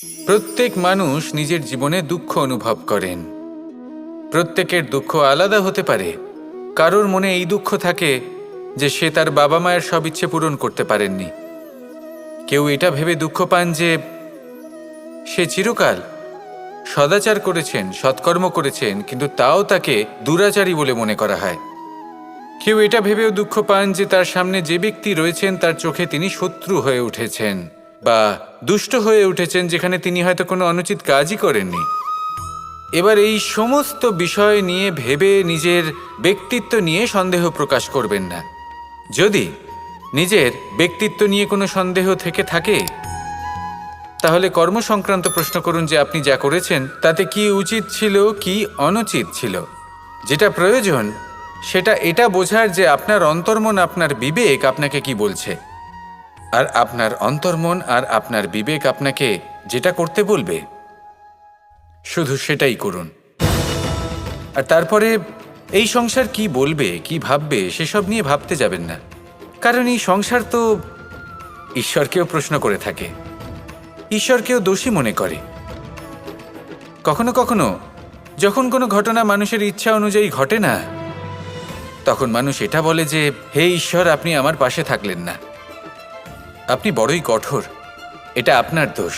প্রত্যেক মানুষ নিজের জীবনে দুঃখ অনুভব করেন। প্রত্যেকের দুঃখ আলাদা হতে পারে। কারোর মনে এই দুঃখ থাকে যে সে তার বাবা মায়ের সব ইচ্ছে পূরণ করতে পারেননি। কেউ এটা ভেবে দুঃখ পান যে সে চিরকাল সদাচার করেছেন, সৎকর্ম করেছেন, কিন্তু তাও তাকে দুরাচারী বলে মনে করা হয়। কেউ এটা ভেবেও দুঃখ পান যে তার সামনে যে ব্যক্তি রয়েছেন তার চোখে তিনি শত্রু হয়ে উঠেছেন বা দুষ্ট হয়ে উঠেছেন, যেখানে তিনি হয়তো কোনো অনুচিত কাজই করেননি। এবার এই সমস্ত বিষয় নিয়ে ভেবে নিজের ব্যক্তিত্ব নিয়ে সন্দেহ প্রকাশ করবেন না। যদি নিজের ব্যক্তিত্ব নিয়ে কোনো সন্দেহ থেকে থাকে, তাহলে কর্ম সংক্রান্ত প্রশ্ন করুন যে আপনি যা করেছেন তাতে কি উচিত ছিল, কি অনুচিত ছিল। যেটা প্রয়োজন সেটা এটা বোঝার যে আপনার অন্তর্মন, আপনার বিবেক আপনাকে কি বলছে, আর আপনার অন্তর্মন আর আপনার বিবেক আপনাকে যেটা করতে বলবে শুধু সেটাই করুন। আর তারপরে এই সংসার কি বলবে, কি ভাববে সেসব নিয়ে ভাবতে যাবেন না। কারণ এই সংসার তো ঈশ্বরকেও প্রশ্ন করে থাকে, ঈশ্বরকেও দোষী মনে করে। কখনো কখনো যখন কোনো ঘটনা মানুষের ইচ্ছা অনুযায়ী ঘটে না, তখন মানুষ এটা বলে যে হে ঈশ্বর, আপনি আমার পাশে থাকলেন না, আপনি বড়ই কঠোর, এটা আপনার দোষ।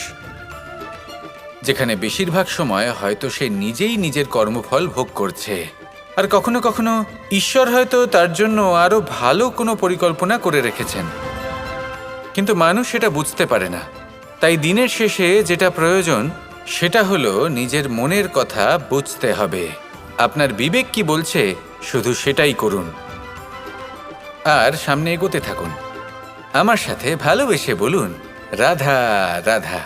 যেখানে বেশিরভাগ সময় হয়তো সে নিজেই নিজের কর্মফল ভোগ করছে। আর কখনো কখনো ঈশ্বর হয়তো তার জন্য আরো ভালো কোনো পরিকল্পনা করে রেখেছেন, কিন্তু মানুষ সেটা বুঝতে পারে না। তাই দিনের শেষে যেটা প্রয়োজন সেটা হলো নিজের মনের কথা বুঝতে হবে। আপনার বিবেক কি বলছে শুধু সেটাই করুন আর সামনে এগোতে থাকুন। আমার সাথে ভালোবেসে বলুন, রাধা রাধা।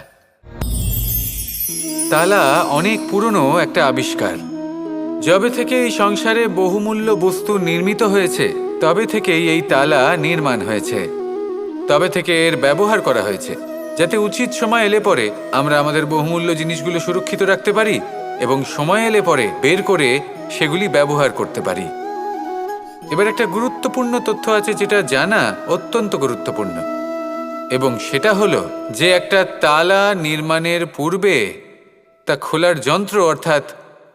তালা অনেক পুরনো একটা আবিষ্কার। যবে থেকে এই সংসারে বহুমূল্য বস্তু নির্মিত হয়েছে, তবে থেকেই এই তালা নির্মাণ হয়েছে, তবে থেকে এর ব্যবহার করা হয়েছে, যাতে উচিত সময় এলে পরে আমরা আমাদের বহুমূল্য জিনিসগুলো সুরক্ষিত রাখতে পারি এবং সময় এলে পরে বের করে সেগুলি ব্যবহার করতে পারি। এবার একটা গুরুত্বপূর্ণ তথ্য আছে যেটা জানা অত্যন্ত গুরুত্বপূর্ণ, এবং সেটা হলো যে একটা তালা নির্মাণের পূর্বে তা খোলার যন্ত্র অর্থাৎ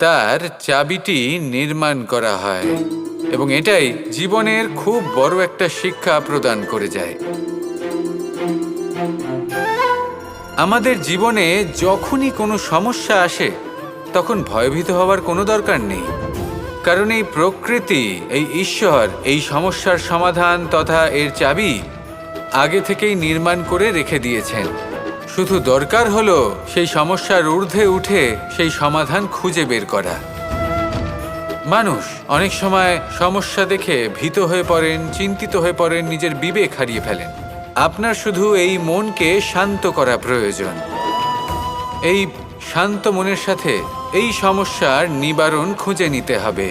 তার চাবিটি নির্মাণ করা হয়, এবং এটাই জীবনের খুব বড় একটা শিক্ষা প্রদান করে যায়। আমাদের জীবনে যখনই কোনো সমস্যা আসে তখন ভয়ভীত হওয়ার কোনো দরকার নেই, কারণ এই প্রকৃতি, এই ঈশ্বর এই সমস্যার সমাধান তথা এর চাবি আগে থেকেই নির্মাণ করে রেখে দিয়েছেন। শুধু দরকার হলো সেই সমস্যার ঊর্ধ্বে উঠে সেই সমাধান খুঁজে বের করা। মানুষ অনেক সময় সমস্যা দেখে ভীত হয়ে পড়েন, চিন্তিত হয়ে পড়েন, নিজের বিবেক হারিয়ে ফেলেন। আপনার শুধু এই মনকে শান্ত করা প্রয়োজন। এই শান্ত মনের সাথে এই সমস্যার নিবারণ খুঁজে নিতে হবে।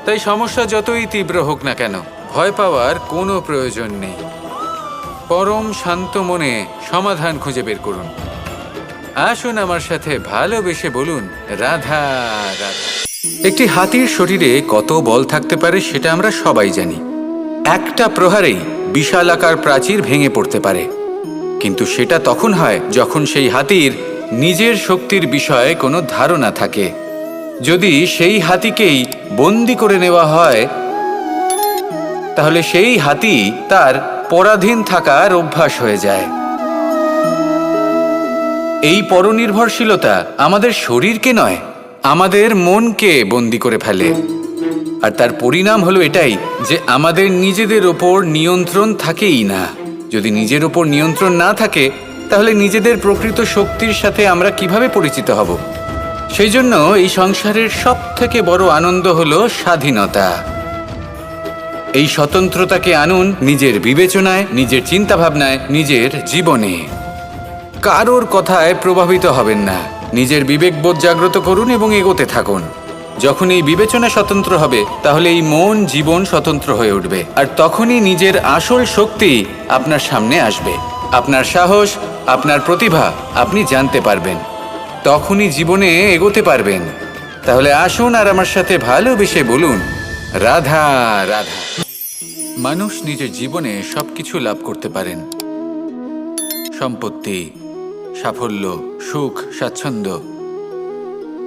তাই সমস্যা যতই তীব্র হোক না কেন, ভয় পাওয়ার কোনো প্রয়োজন নেই। পরম শান্ত মনে সমাধান খুঁজে বের করুন। আসুন আমার সাথে ভালোবেসে বলুন, রাধা রাধা। একটি হাতির শরীরে কত বল থাকতে পারে সেটা আমরা সবাই জানি। একটা প্রহারেই বিশালাকার প্রাচীর ভেঙে পড়তে পারে, কিন্তু সেটা তখন হয় যখন সেই হাতির নিজের শক্তির বিষয়ে কোনো ধারণা থাকে। যদি সেই হাতিকেই বন্দি করে নেওয়া হয়, তাহলে সেই হাতি তার পরাধীন থাকার অভ্যাস হয়ে যায়। এই পরনির্ভরশীলতা আমাদের শরীরকে নয়, আমাদের মনকে বন্দি করে ফেলে। আর তার পরিণাম হলো এটাই যে আমাদের নিজেদের ওপর নিয়ন্ত্রণ থাকেই না। যদি নিজের ওপর নিয়ন্ত্রণ না থাকে, তাহলে নিজেদের প্রকৃত শক্তির সাথে আমরা কিভাবে পরিচিত হব? সেই জন্য এই সংসারের সবথেকে বড় আনন্দ হলো স্বাধীনতা। এই স্বতন্ত্রতাকে আনুন নিজের বিবেচনায়, নিজের চিন্তাভাবনায়, নিজের জীবনে। কারোর কথায় প্রভাবিত হবেন না। নিজের বিবেকবোধ জাগ্রত করুন এবং এগোতে থাকুন। যখন এই বিবেচনা স্বতন্ত্র হবে, তাহলে এই মন, জীবন স্বতন্ত্র হয়ে উঠবে, আর তখনই নিজের আসল শক্তি আপনার সামনে আসবে। আপনার সাহস, আপনার প্রতিভা আপনি জানতে পারবেন, তখনই জীবনে এগোতে পারবেন। তাহলে আসুন আর আমার সাথে ভালোবেসে বলুন, রাধা রাধা। মানুষ নিজের জীবনে সবকিছু লাভ করতে পারেন, সম্পত্তি, সাফল্য, সুখ, স্বাচ্ছন্দ্য।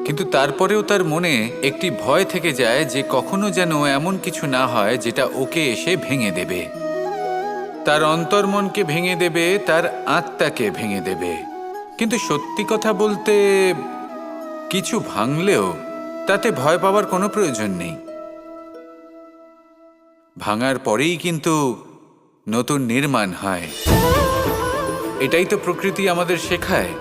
কিন্তু তারপরেও তার মনে একটি ভয় থেকে যায় যে কখনো যেন এমন কিছু না হয় যেটা ওকে এসে ভেঙে দেবে, তার অন্তর্মনকে ভেঙে দেবে, তার আত্মাকে ভেঙে দেবে। কিন্তু সত্যি কথা বলতে, কিছু ভাঙলেও তাতে ভয় পাওয়ার কোনো প্রয়োজন নেই। ভাঙার পরেই কিন্তু নতুন নির্মাণ হয়। এটাই তো প্রকৃতি আমাদের শেখায়।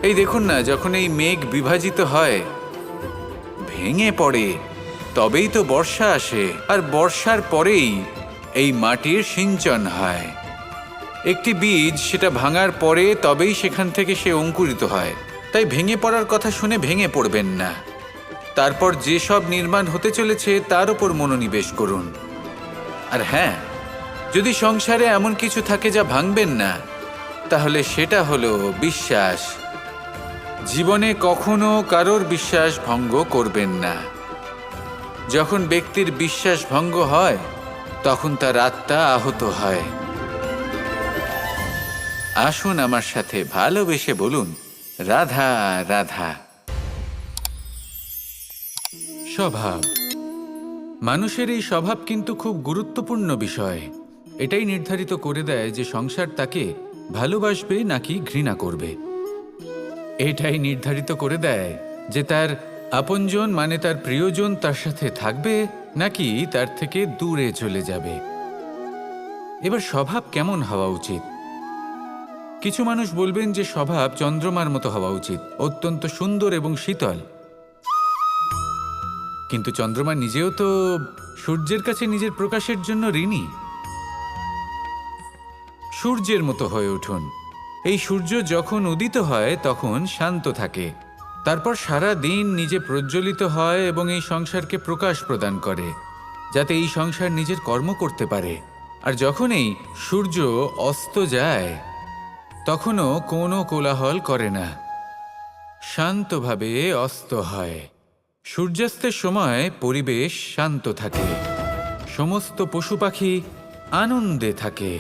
এই দেখুন না, যখন এই মেঘ বিভাজিত হয়, ভেঙে পড়ে, তবেই তো বর্ষা আসে, আর বর্ষার পরেই এই মাটির সিঞ্চন হয়। একটি বীজ সেটা ভাঙার পরে তবেই সেখান থেকে সে অঙ্কুরিত হয়। তাই ভেঙে পড়ার কথা শুনে ভেঙে পড়বেন না। তারপর যেসব নির্মাণ হতে চলেছে তার উপর মনোনিবেশ করুন। আর হ্যাঁ, যদি সংসারে এমন কিছু থাকে যা ভাঙবেন না, তাহলে সেটা হলো বিশ্বাস। জীবনে কখনো কারোর বিশ্বাস ভঙ্গ করবেন না। যখন ব্যক্তির বিশ্বাস ভঙ্গ হয়, তখন তার আত্মা আহত হয়। আসুন আমার সাথে ভালোবেসে বলুন, রাধা রাধা। স্বভাব। মানুষের এই স্বভাব কিন্তু খুব গুরুত্বপূর্ণ বিষয়। এটাই নির্ধারিত করে দেয় যে সংসার তাকে ভালোবাসবে নাকি ঘৃণা করবে। এটাই নির্ধারিত করে দেয় যে তার আপনজন মানে তার প্রিয়জন তার সাথে থাকবে নাকি তার থেকে দূরে চলে যাবে। এবার স্বভাব কেমন হওয়া উচিত? কিছু মানুষ বলবেন যে স্বভাব চন্দ্রমার মতো হওয়া উচিত, অত্যন্ত সুন্দর এবং শীতল। কিন্তু চন্দ্রমা নিজেও তো সূর্যের কাছে নিজের প্রকাশের জন্য ঋণী। সূর্যের মতো হয়ে উঠুন। এই সূর্য যখন উদিত হয় তখন শান্ত থাকে, তারপর সারা দিন নিজে প্রজ্বলিত হয় এবং এই সংসারকে প্রকাশ প্রদান করে, যাতে এই সংসার নিজের কর্ম করতে পারে। আর যখন এই সূর্য অস্ত যায়, তখনও কোনো কোলাহল করে না, শান্তভাবে অস্ত হয়। সূর্যাস্তের সময় পরিবেশ শান্ত থাকে, সমস্ত পশু পাখি আনন্দে থাকে।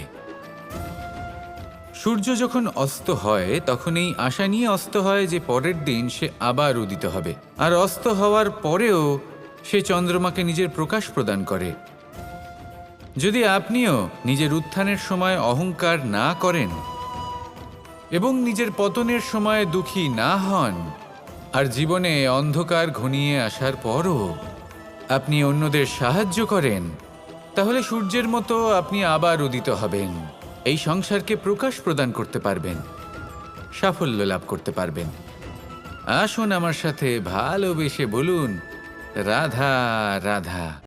সূর্য যখন অস্ত হয় তখন এই আশা নিয়ে অস্ত হয় যে পরের দিন সে আবার উদিত হবে, আর অস্ত হওয়ার পরেও সে চন্দ্রমাকে নিজের প্রকাশ প্রদান করে। যদি আপনিও নিজের উত্থানের সময় অহংকার না করেন এবং নিজের পতনের সময় দুঃখী না হন, আর জীবনে অন্ধকার ঘনিয়ে আসার পরও আপনি অন্যদের সাহায্য করেন, তাহলে সূর্যের মতো আপনি আবার উদিত হবেন, এই সংসারকে প্রকাশ প্রদান করতে পারবেন, সাফল্য লাভ করতে পারবেন। আসুন আমার সাথে ভালোবেসে বলুন, রাধা রাধা।